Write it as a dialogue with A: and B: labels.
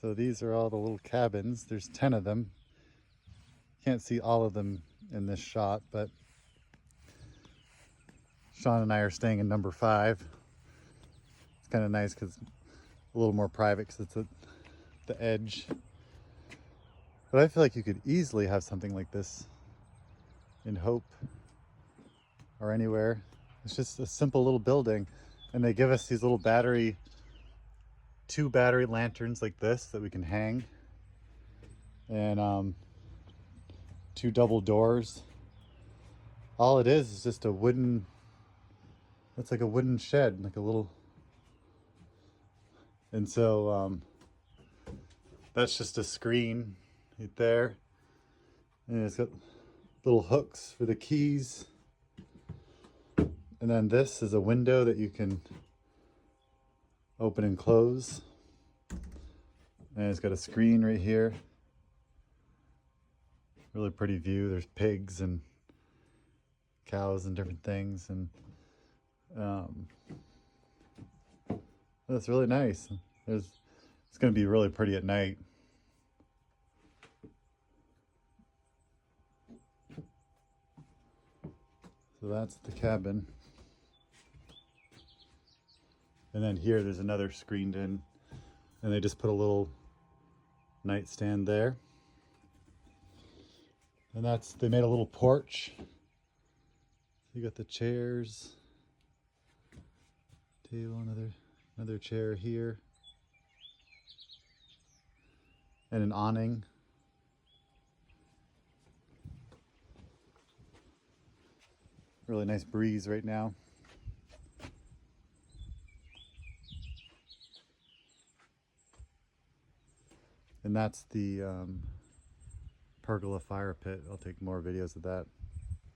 A: So these are all the little cabins. There's 10 of them. Can't see all of them in this shot, but Sean and I are staying in number 5. It's kind of nice because it's a little more private because it's at the edge. But I feel like you could easily have something like this in Hope or anywhere. It's just a simple little building, and they give us these little two battery lanterns like this that we can hang, and 2 double doors. All it is just a wooden, it's like a wooden shed, like a little, and so that's just a screen right there, and it's got little hooks for the keys, and then this is a window that you can open and close, and it's got a screen right here. Really pretty view. There's pigs and cows and different things, and that's really nice. It's going to be really pretty at night. So that's the cabin. And then here there's another screened in, and they just put a little nightstand there. And they made a little porch. You got the chairs, table, another chair here, and an awning. Really nice breeze right now. And that's the pergola fire pit. I'll take more videos of that.